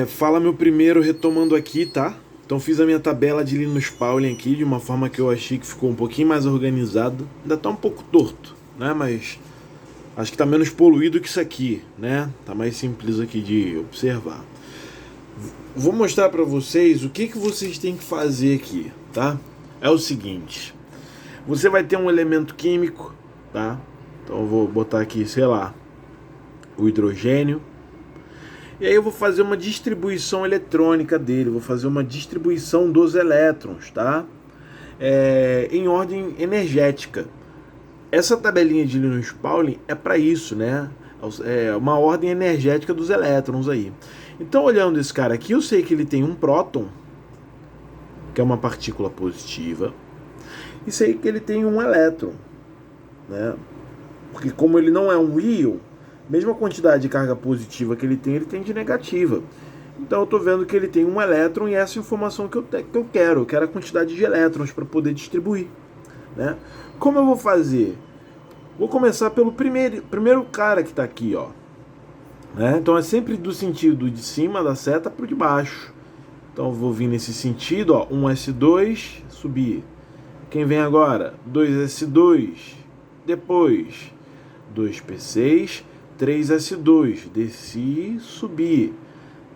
Fala meu primeiro, retomando aqui, tá? Então fiz a minha tabela de Linus Pauling aqui de uma forma que eu achei que ficou um pouquinho mais organizado. Ainda tá um pouco torto, né? Mas acho que tá menos poluído que isso aqui, né? Tá mais simples aqui de observar. Vou mostrar pra vocês o que vocês têm que fazer aqui, tá? É o seguinte. Você vai ter um elemento químico, tá? Então eu vou botar aqui, sei lá, o hidrogênio. E aí eu vou fazer uma distribuição eletrônica dele, vou fazer uma distribuição dos elétrons, tá? Em ordem energética. Essa tabelinha de Linus Pauling é para isso, né? É uma ordem energética dos elétrons aí. Então, olhando esse cara aqui, eu sei que ele tem um próton, que é uma partícula positiva, e sei que ele tem um elétron, né? Porque como ele não é um íon, mesma quantidade de carga positiva que ele tem de negativa. Então eu estou vendo que ele tem um elétron e essa informação que eu quero. Eu quero a quantidade de elétrons para poder distribuir, né? Como eu vou fazer? Vou começar pelo primeiro cara que está aqui, ó. Né? Então é sempre do sentido de cima da seta para o de baixo. Então eu vou vir nesse sentido, ó, 1s2, subir. Quem vem agora? 2s2, depois 2p6, 3s2, desci, subi,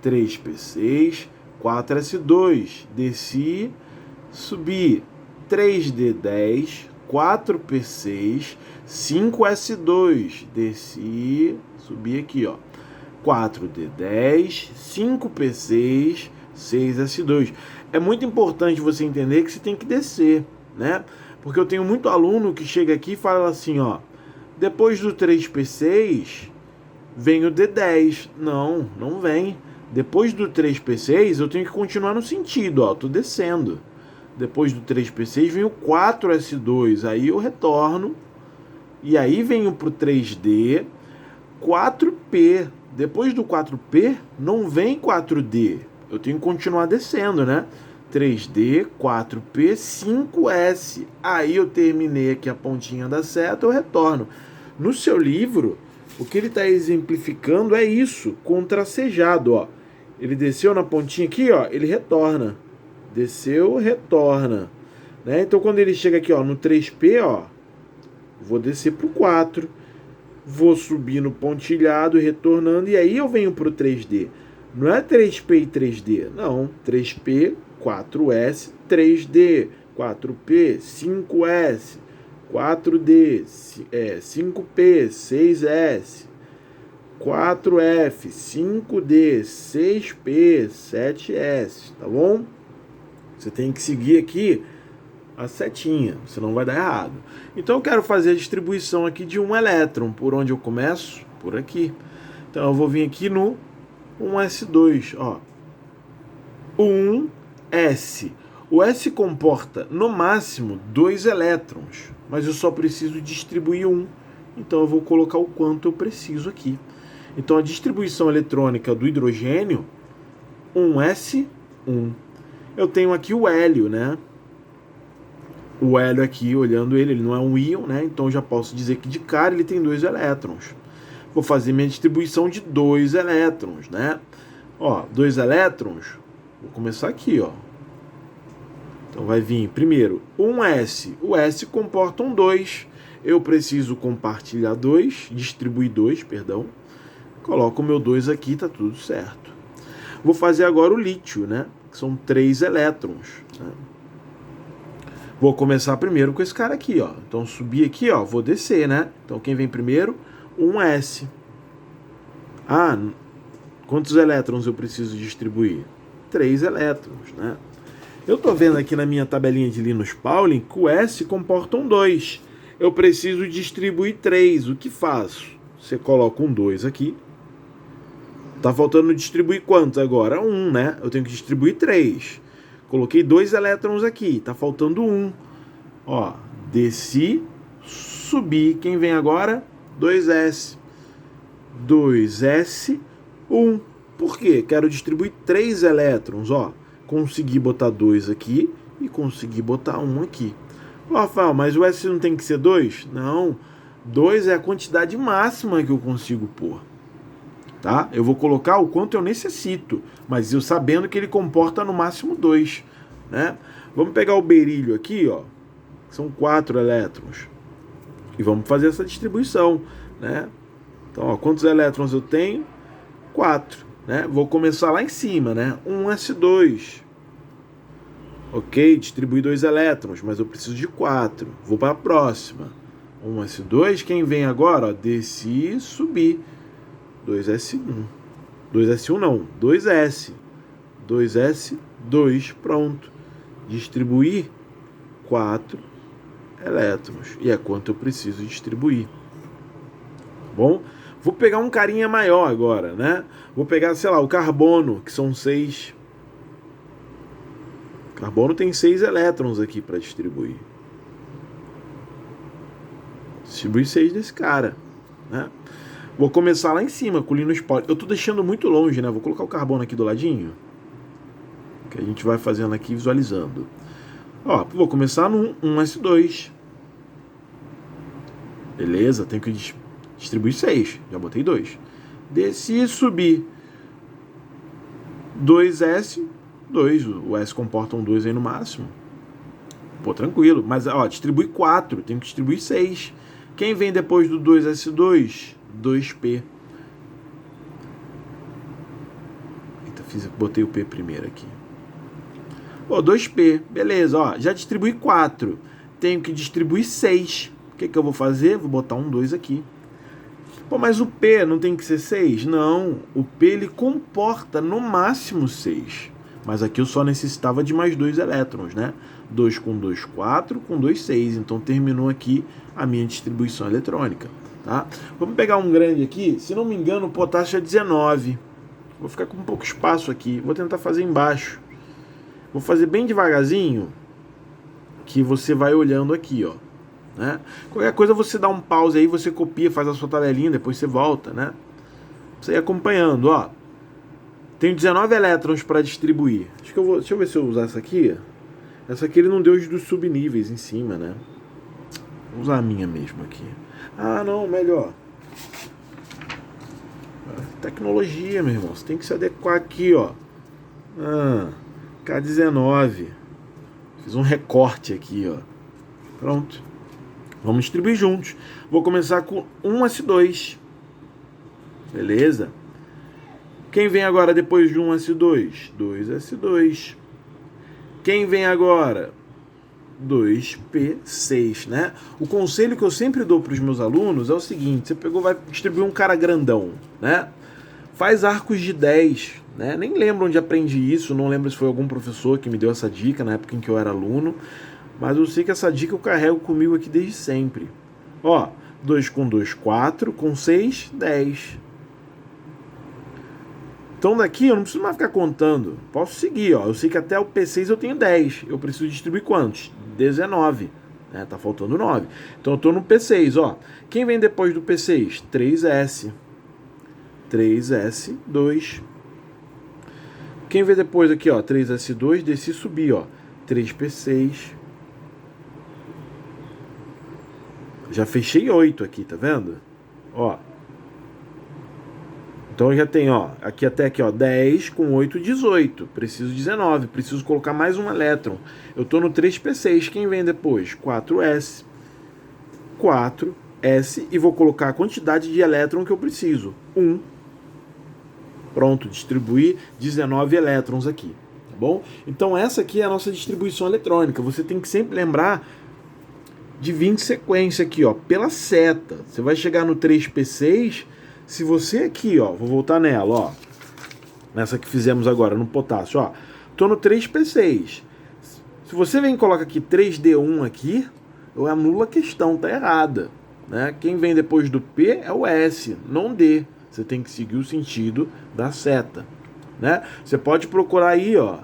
3p6, 4s2, desci, subi, 3d10, 4p6, 5s2, desci, subi aqui, ó, 4d10, 5p6, 6s2. É muito importante você entender que você tem que descer, né? Porque eu tenho muito aluno que chega aqui e fala assim, ó, depois do 3p6 vem o d10. Não, não vem. Depois do 3p6 eu tenho que continuar no sentido, ó, tô descendo. Depois do 3p6 vem o 4s2, aí eu retorno e aí venho pro 3d, 4p. Depois do 4p não vem 4d. Eu tenho que continuar descendo, né? 3D, 4P, 5S. Aí eu terminei aqui a pontinha da seta, eu retorno. No seu livro, o que ele está exemplificando é isso, com tracejado, ó. Ele desceu na pontinha aqui, ó, ele retorna. Desceu, retorna. Né? Então quando ele chega aqui, ó, no 3P, ó, vou descer pro 4. Vou subir no pontilhado, retornando, e aí eu venho pro 3D. Não é 3P e 3D, não. 3P, 4S, 3D, 4P, 5S, 4D, 5P, 6S, 4F, 5D, 6P, 7S, tá bom? Você tem que seguir aqui a setinha, senão vai dar errado. Então eu quero fazer a distribuição aqui de um elétron. Por onde eu começo? Por aqui. Então eu vou vir aqui no 1s2, ó. 1s. O S comporta no máximo 2 elétrons, mas eu só preciso distribuir um. Então eu vou colocar o quanto eu preciso aqui. Então a distribuição eletrônica do hidrogênio, 1s1. Eu tenho aqui o hélio, né? O hélio aqui, olhando ele não é um íon, né? Então eu já posso dizer que de cara ele tem 2 elétrons. Vou fazer minha distribuição de 2 elétrons, né? Ó, 2 elétrons, vou começar aqui, ó. Então vai vir primeiro 1s. O S comporta um 2. Eu preciso compartilhar 2, distribuir 2, perdão. Coloco o meu 2 aqui, tá tudo certo. Vou fazer agora o lítio, né? Que são 3 elétrons, né? Vou começar primeiro com esse cara aqui, ó. Então subir aqui, ó, vou descer, né? Então quem vem primeiro? 1s. Ah, quantos elétrons eu preciso distribuir? 3 elétrons, né? Eu tô vendo aqui na minha tabelinha de Linus Pauling que o S comporta um 2. Eu preciso distribuir 3. O que faço? Você coloca um 2 aqui. Tá faltando distribuir quantos agora? 1, né? Eu tenho que distribuir 3. Coloquei 2 elétrons aqui, tá faltando 1. Ó, desci, subi. Quem vem agora? 2S. 2S, 1. Por quê? Quero distribuir 3 elétrons, ó. Consegui botar 2 aqui e consegui botar 1 aqui. Ó, Rafael, mas o S não tem que ser 2? Não. 2 é a quantidade máxima que eu consigo pôr. tá? Eu vou colocar o quanto eu necessito, mas eu sabendo que ele comporta no máximo 2, né? Vamos pegar o berílio aqui, ó, são 4 elétrons, e vamos fazer essa distribuição, né? Então, ó, quantos elétrons eu tenho? 4, né? Vou começar lá em cima, né? 1s2. Ok, distribuí 2 elétrons, mas eu preciso de 4. Vou para a próxima. 1s2, quem vem agora? Ó, desci e subi. 2s1. 2s1 não, 2s. 2s2, pronto. Distribuir 4 elétrons. E é quanto eu preciso distribuir. Bom, vou pegar um carinha maior agora, né? Vou pegar, sei lá, o carbono, que são 6. Carbono tem 6 elétrons aqui para distribuir. Distribuir 6 desse cara, né? Vou começar lá em cima com o Linus Pauling. Eu estou deixando muito longe, né? Vou colocar o carbono aqui do ladinho, que a gente vai fazendo aqui, visualizando. Ó, vou começar no 1s2. Beleza, tenho que distribuir 6. Já botei 2. Desci e subi. 2s, 2. O S comporta um 2 aí no máximo. Pô, tranquilo. Mas, ó, distribui 4. Tenho que distribuir 6. Quem vem depois do 2s2? 2p. Eita, botei o P primeiro aqui. Ó, 2p. Beleza, ó. Já distribuí 4. Tenho que distribuir 6. O que eu vou fazer? Vou botar um 2 aqui. Pô, mas o P não tem que ser 6? Não. O P ele comporta no máximo 6. Mas aqui eu só necessitava de mais 2 elétrons, né? 2 com 2, 4, com 2, 6. Então terminou aqui a minha distribuição eletrônica, tá? Vamos pegar um grande aqui. Se não me engano, o potássio é 19. Vou ficar com pouco espaço aqui. Vou tentar fazer embaixo. Vou fazer bem devagarzinho, que você vai olhando aqui, ó. Né? Qualquer coisa você dá um pause aí, você copia, faz a sua tabelinha, depois você volta, né? Você ir acompanhando, ó. Tenho 19 elétrons para distribuir. Acho que eu vou, deixa eu ver se eu usar essa aqui. Essa aqui ele não deu os dos subníveis em cima, né? Vou usar a minha mesmo aqui. Ah, não, melhor. Tecnologia, meu irmão. Você tem que se adequar aqui, ó. K19. Fiz um recorte aqui, ó. Pronto. Vamos distribuir juntos. Vou começar com 1s2. Beleza? Quem vem agora depois de 1s2? 2s2. Quem vem agora? 2p6, né? O conselho que eu sempre dou para os meus alunos é o seguinte: você pegou, vai distribuir um cara grandão, né? Faz arcos de 10, né? Nem lembro onde aprendi isso, não lembro se foi algum professor que me deu essa dica na época em que eu era aluno, mas eu sei que essa dica eu carrego comigo aqui desde sempre. Ó, 2 com 2, 4, com 6, 10. Então daqui eu não preciso mais ficar contando. Posso seguir, ó. Eu sei que até o P6 eu tenho 10. Eu preciso distribuir quantos? 19. Né? Tá faltando 9. Então eu tô no P6, ó. Quem vem depois do P6? 3S. 3S2. Quem vem depois aqui, ó? 3S2, desci e subi, ó. 3P6. Já fechei 8 aqui, tá vendo? Ó. Então eu já tenho, ó, aqui até aqui, ó, 10 com 8, 18. Preciso 19. Preciso colocar mais um elétron. Eu tô no 3p6. Quem vem depois? 4s. 4s. E vou colocar a quantidade de elétron que eu preciso. 1. Pronto, distribuir 19 elétrons aqui. Tá bom? Então essa aqui é a nossa distribuição eletrônica. Você tem que sempre lembrar de vir em sequência aqui, ó, pela seta. Você vai chegar no 3p6... Se você aqui, ó, vou voltar nela, ó, nessa que fizemos agora, no potássio, ó, tô no 3p6. Se você vem e coloca aqui 3d1 aqui, eu anulo a questão, tá errada, né? Quem vem depois do P é o S, não D. Você tem que seguir o sentido da seta, né? Você pode procurar aí, ó,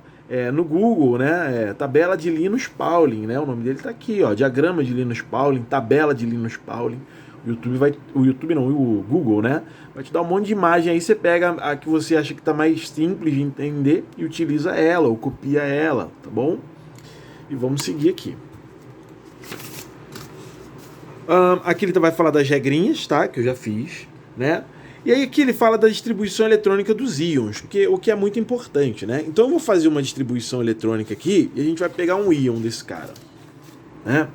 no Google, né, tabela de Linus Pauling, né? O nome dele tá aqui, ó, diagrama de Linus Pauling, tabela de Linus Pauling. O Google, né? Vai te dar um monte de imagem aí, você pega a que você acha que tá mais simples de entender e utiliza ela, ou copia ela, tá bom? E vamos seguir aqui. Aqui ele vai falar das regrinhas, tá? Que eu já fiz, né? E aí aqui ele fala da distribuição eletrônica dos íons, o que é muito importante, né? Então eu vou fazer uma distribuição eletrônica aqui e a gente vai pegar um íon desse cara, né?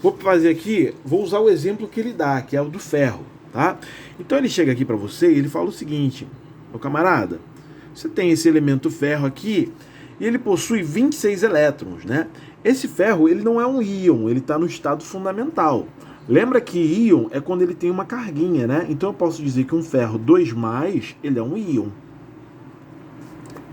Vou fazer aqui, vou usar o exemplo que ele dá, que é o do ferro, tá? Então ele chega aqui para você e ele fala o seguinte: meu camarada, você tem esse elemento ferro aqui e ele possui 26 elétrons, né? Esse ferro, ele não é um íon, ele está no estado fundamental. Lembra que íon é quando ele tem uma carguinha, né? Então eu posso dizer que um ferro 2+, ele é um íon.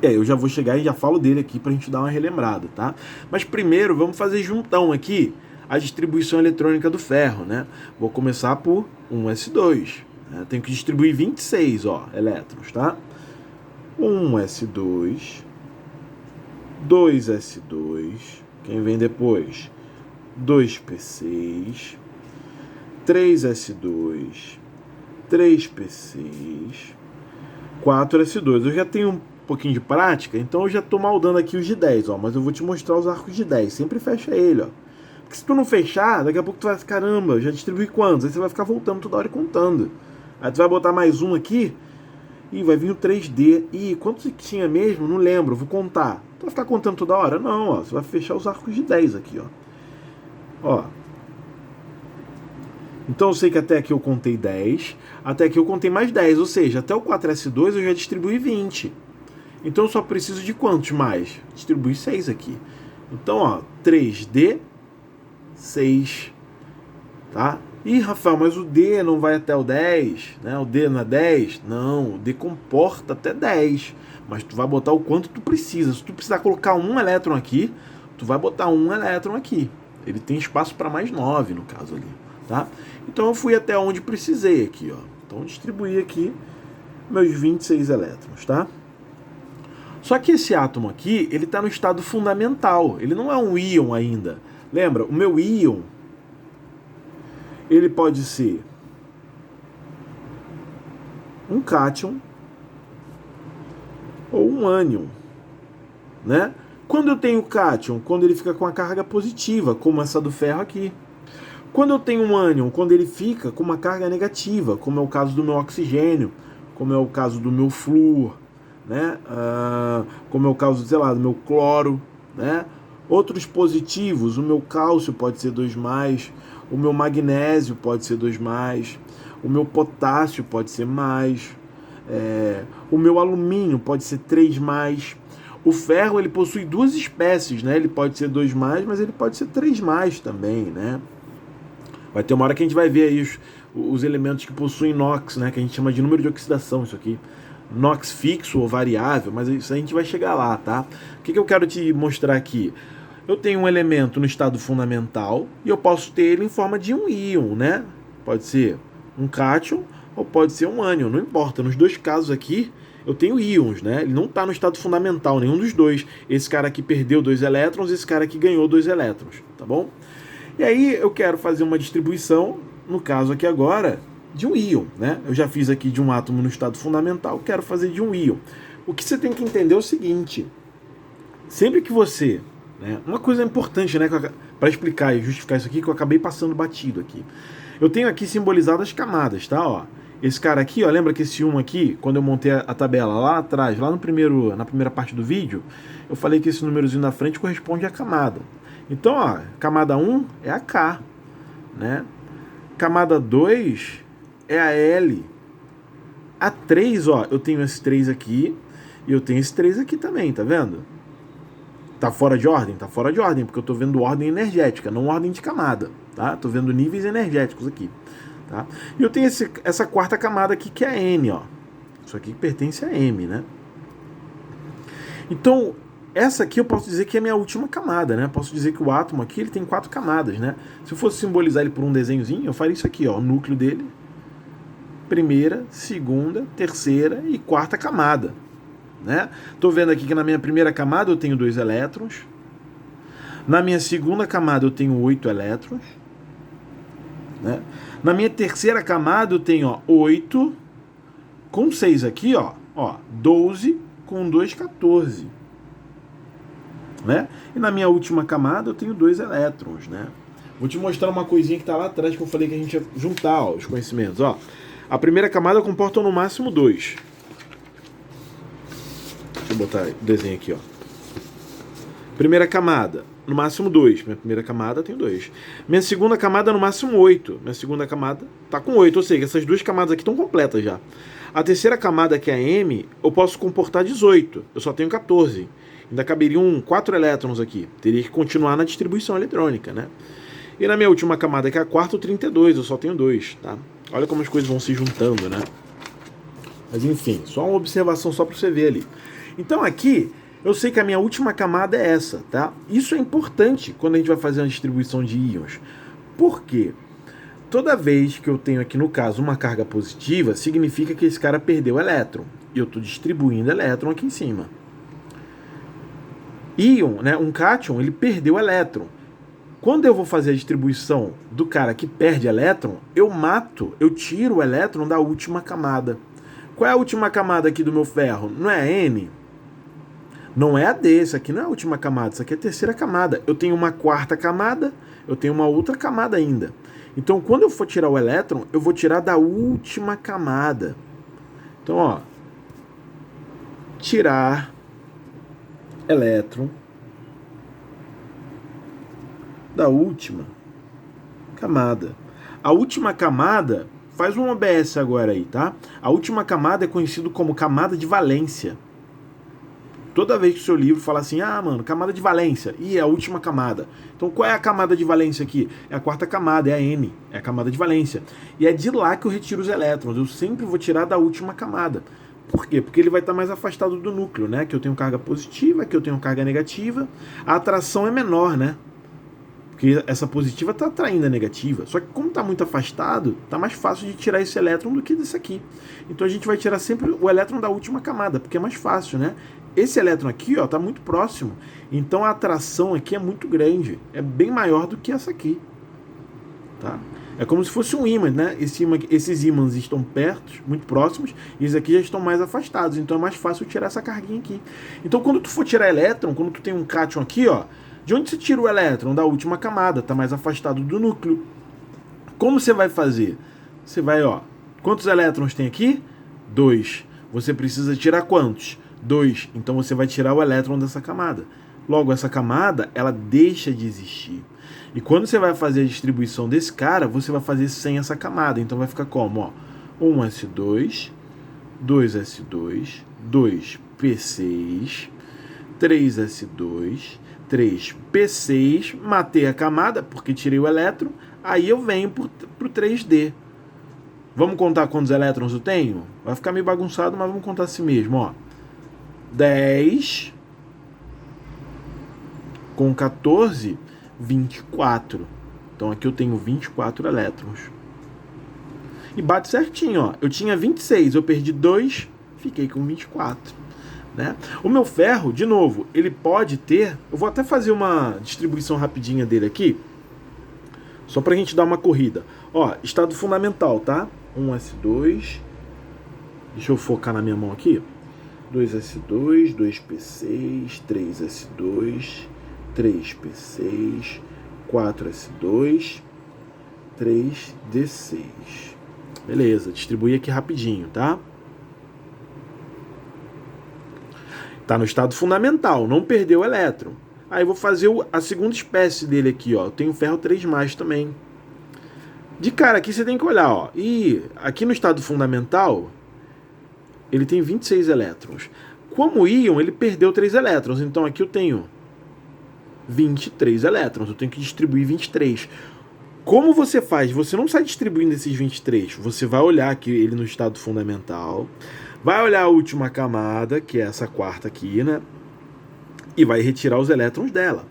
Eu já vou chegar e já falo dele aqui pra gente dar uma relembrada, tá? Mas primeiro vamos fazer juntão aqui a distribuição eletrônica do ferro, né? Vou começar por 1s2. Né? Tenho que distribuir 26, elétrons, tá? 1s2, 2s2, quem vem depois? 2p6, 3s2, 3p6, 4s2. Eu já tenho um pouquinho de prática, então eu já estou maldando aqui os de 10, mas eu vou te mostrar os arcos de 10. Sempre fecha ele, Porque se tu não fechar, daqui a pouco tu vai ficar, caramba, eu já distribuí quantos? Aí você vai ficar voltando toda hora e contando. Aí tu vai botar mais um aqui e vai vir o 3D. E quantos tinha mesmo? Não lembro, vou contar. Tu vai ficar contando toda hora? Não, você vai fechar os arcos de 10 aqui, ó. Então eu sei que até aqui eu contei 10, até aqui eu contei mais 10, ou seja, até o 4s2 eu já distribuí 20. Então eu só preciso de quantos mais? Distribuir 6 aqui. Então, 3D, 6, tá? Ih, Rafael, mas o D não vai até o 10, né? O D não é 10? Não, o D comporta até 10, mas tu vai botar o quanto tu precisa. Se tu precisar colocar um elétron aqui, tu vai botar um elétron aqui. Ele tem espaço para mais 9 no caso ali, tá? Então eu fui até onde precisei aqui, Então eu distribuí aqui meus 26 elétrons, tá? Só que esse átomo aqui, ele está no estado fundamental. Ele não é um íon ainda. Lembra? O meu íon, ele pode ser um cátion ou um ânion, né? Quando eu tenho cátion, quando ele fica com a carga positiva, como essa do ferro aqui. Quando eu tenho um ânion, quando ele fica com uma carga negativa, como é o caso do meu oxigênio, como é o caso do meu flúor, né? Como é o caso, sei lá, do meu cloro, né? Outros positivos, o meu cálcio pode ser 2+, o meu magnésio pode ser 2+, o meu potássio pode ser mais, o meu alumínio pode ser 3+. O ferro, ele possui duas espécies, né? Ele pode ser 2+, mas ele pode ser 3+ também, né? Vai ter uma hora que a gente vai ver aí os elementos que possuem NOx, né? Que a gente chama de número de oxidação, isso aqui. NOx fixo ou variável, mas isso a gente vai chegar lá, tá? O que eu quero te mostrar aqui? Eu tenho um elemento no estado fundamental e eu posso ter ele em forma de um íon, né? Pode ser um cátion ou pode ser um ânion, não importa. Nos dois casos aqui, eu tenho íons, né? Ele não está no estado fundamental, nenhum dos dois. Esse cara aqui perdeu 2 elétrons, esse cara aqui ganhou 2 elétrons, tá bom? E aí eu quero fazer uma distribuição, no caso aqui agora, de um íon, né? Eu já fiz aqui de um átomo no estado fundamental, quero fazer de um íon. O que você tem que entender é o seguinte: sempre que você, né, uma coisa importante, né, para explicar e justificar isso aqui, que eu acabei passando batido aqui. Eu tenho aqui simbolizado as camadas, tá? Esse cara aqui, lembra que esse 1 aqui, quando eu montei a tabela lá atrás, lá na primeira parte do vídeo, eu falei que esse númerozinho na frente corresponde à camada. Então, camada 1 é a K, né? Camada 2 é a L. A 3, eu tenho esse 3 aqui e eu tenho esse 3 aqui também, tá vendo? Tá fora de ordem? Tá fora de ordem, porque eu tô vendo ordem energética, não ordem de camada, tá? Tô vendo níveis energéticos aqui, tá? E eu tenho essa quarta camada aqui, que é a N, Isso aqui pertence a M, né? Então, essa aqui eu posso dizer que é a minha última camada, né? Posso dizer que o átomo aqui, ele tem 4 camadas, né? Se eu fosse simbolizar ele por um desenhozinho, eu faria isso aqui, o núcleo dele. Primeira, segunda, terceira e quarta camada, né? Tô vendo aqui que na minha primeira camada eu tenho 2 elétrons. Na minha segunda camada eu tenho 8 elétrons, né? Na minha terceira camada eu tenho, 8 com 6 aqui, 12 com 2, 14. Né? E na minha última camada eu tenho 2 elétrons, né? Vou te mostrar uma coisinha que está lá atrás que eu falei que a gente ia juntar, os conhecimentos, A primeira camada comporta no máximo 2. Deixa eu botar o desenho aqui, ó. Primeira camada, no máximo 2. Minha primeira camada tem 2. Minha segunda camada, no máximo 8. Minha segunda camada tá com 8, ou seja, essas duas camadas aqui estão completas já. A terceira camada, que é a M, eu posso comportar 18. Eu só tenho 14. Ainda caberiam 4 elétrons aqui. Teria que continuar na distribuição eletrônica, né? E na minha última camada, que é a quarta, o 32. Eu só tenho 2, tá? Olha como as coisas vão se juntando, né? Mas enfim, só uma observação só para você ver ali. Então aqui, eu sei que a minha última camada é essa, tá? Isso é importante quando a gente vai fazer uma distribuição de íons. Por quê? Toda vez que eu tenho aqui, no caso, uma carga positiva, significa que esse cara perdeu elétron. E eu estou distribuindo elétron aqui em cima. Íon, né, um cátion, ele perdeu elétron. Quando eu vou fazer a distribuição do cara que perde elétron, eu tiro o elétron da última camada. Qual é a última camada aqui do meu ferro? Não é a N? Não é a D, isso aqui não é a última camada, isso aqui é a terceira camada. Eu tenho uma quarta camada, eu tenho uma outra camada ainda. Então, quando eu for tirar o elétron, eu vou tirar da última camada. Então, ó, tirar elétron da última camada. A última camada, faz um OBS agora aí, tá? A última camada é conhecido como camada de valência. Toda vez que o seu livro fala assim, mano, camada de valência, e é a última camada. Então qual é a camada de valência aqui? É a quarta camada, é a N, é a camada de valência. E é de lá que eu retiro os elétrons, eu sempre vou tirar da última camada. Por quê? Porque ele vai estar mais afastado do núcleo, né? Que eu tenho carga positiva, que eu tenho carga negativa. A atração é menor, né? Porque essa positiva está atraindo a negativa. Só que como está muito afastado, está mais fácil de tirar esse elétron do que desse aqui. Então a gente vai tirar sempre o elétron da última camada, porque é mais fácil, né? Esse elétron aqui, ó, está muito próximo. Então a atração aqui é muito grande. É bem maior do que essa aqui. Tá? É como se fosse um ímã, né? Esses ímãs estão perto, muito próximos, e esses aqui já estão mais afastados. Então é mais fácil tirar essa carguinha aqui. Então quando tu for tirar elétron, quando tu tem um cátion aqui, ó, de onde você tira o elétron? Da última camada, está mais afastado do núcleo. Como você vai fazer? Você vai, ó, quantos elétrons tem aqui? 2. Você precisa tirar quantos? 2. Então você vai tirar o elétron dessa camada. Logo, essa camada, ela deixa de existir. E quando você vai fazer a distribuição desse cara, você vai fazer sem essa camada. Então vai ficar como? Ó, 1s2, 2s2, 2p6, 3s2, 3p6, matei a camada, porque tirei o elétron, aí eu venho pro 3D. Vamos contar quantos elétrons eu tenho? Vai ficar meio bagunçado, mas vamos contar assim mesmo, ó. 10 com 14, 24. Então aqui eu tenho 24 elétrons. E bate certinho, ó. Eu tinha 26, eu perdi 2, fiquei com 24. Né? O meu ferro, de novo, ele pode ter... Eu vou até fazer uma distribuição rapidinha dele aqui, só pra gente dar uma corrida. Ó, estado fundamental, tá? 1s2. Deixa eu focar na minha mão aqui. 2s2, 2p6, 3s2, 3p6, 4s2, 3d6. Beleza, distribuí aqui rapidinho, tá? Tá no estado fundamental, não perdeu o elétron. Aí vou fazer a segunda espécie dele aqui, ó. Eu tenho ferro 3+ também. De cara aqui você tem que olhar, ó. E aqui no estado fundamental, ele tem 26 elétrons. Como íon, ele perdeu 3 elétrons. Então aqui eu tenho 23 elétrons. Eu tenho que distribuir 23. Como você faz? Você não sai distribuindo esses 23. Você vai olhar aqui ele no estado fundamental. Vai olhar a última camada, que é essa quarta aqui, né? E vai retirar os elétrons dela.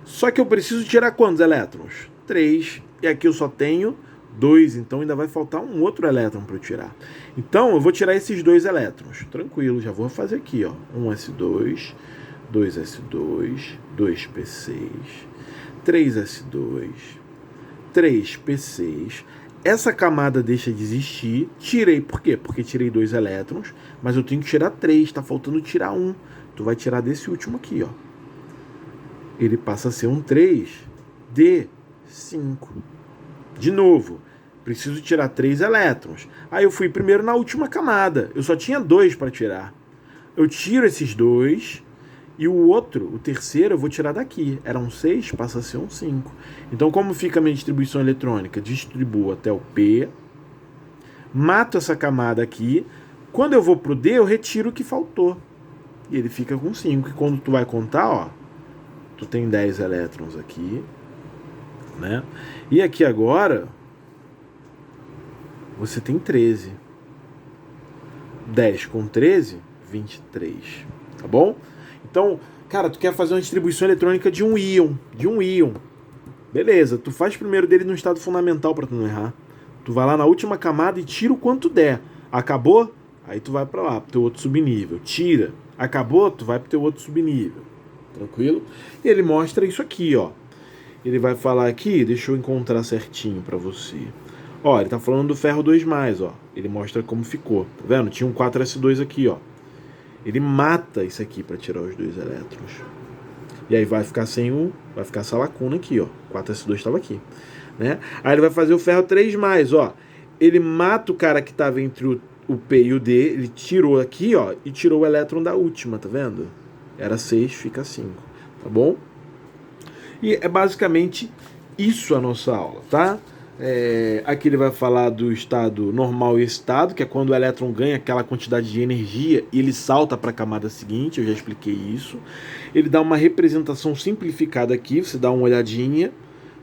Só que eu preciso tirar quantos elétrons? 3. E aqui eu só tenho 2. Então ainda vai faltar um outro elétron para eu tirar. Então eu vou tirar esses 2 elétrons. Tranquilo, já vou fazer aqui, ó. 1s2, 2s2, 2p6, 3s2, 3p6. Essa camada deixa de existir. Tirei, por quê? Porque tirei 2 elétrons, mas eu tenho que tirar 3, tá faltando tirar 1. Tu vai tirar desse último aqui, ó. Ele passa a ser um 3D5. De novo, preciso tirar 3 elétrons. Aí eu fui primeiro na última camada, eu só tinha 2 para tirar. Eu tiro esses 2 e o outro, o terceiro, eu vou tirar daqui. Era um 6, passa a ser um 5. Então, como fica a minha distribuição eletrônica? Distribuo até o P, mato essa camada aqui. Quando eu vou pro D, eu retiro o que faltou. E ele fica com 5. E quando tu vai contar, ó, tu tem 10 elétrons aqui, né? E aqui agora, você tem 13. 10 com 13, 23. Tá bom? Então, cara, tu quer fazer uma distribuição eletrônica de um íon. Beleza, tu faz primeiro dele no estado fundamental para tu não errar. Tu vai lá na última camada e tira o quanto der. Acabou? Aí tu vai para lá, pro teu outro subnível. Tira. Acabou? Tu vai pro teu outro subnível. Tranquilo? E ele mostra isso aqui, ó. Ele vai falar aqui, deixa eu encontrar certinho para você. Ó, ele tá falando do ferro 2+, ó. Ele mostra como ficou. Tá vendo? Tinha um 4s2 aqui, ó. Ele mata isso aqui para tirar os 2 elétrons. E aí vai ficar vai ficar essa lacuna aqui, ó. 4s2 estava aqui, né? Aí ele vai fazer o ferro 3+, ó. Ele mata o cara que estava entre o P e o D, ele tirou aqui, ó, e tirou o elétron da última, tá vendo? Era 6, fica 5, tá bom? E é basicamente isso a nossa aula, tá? Aqui ele vai falar do estado normal e excitado, que é quando o elétron ganha aquela quantidade de energia e ele salta para a camada seguinte, eu já expliquei isso. Ele dá uma representação simplificada aqui, você dá uma olhadinha,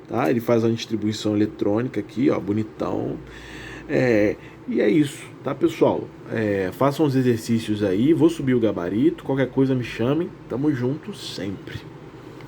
tá? Ele faz uma distribuição eletrônica aqui, ó, bonitão. E é isso, tá, pessoal? Façam os exercícios aí, vou subir o gabarito, qualquer coisa me chamem, tamo junto sempre.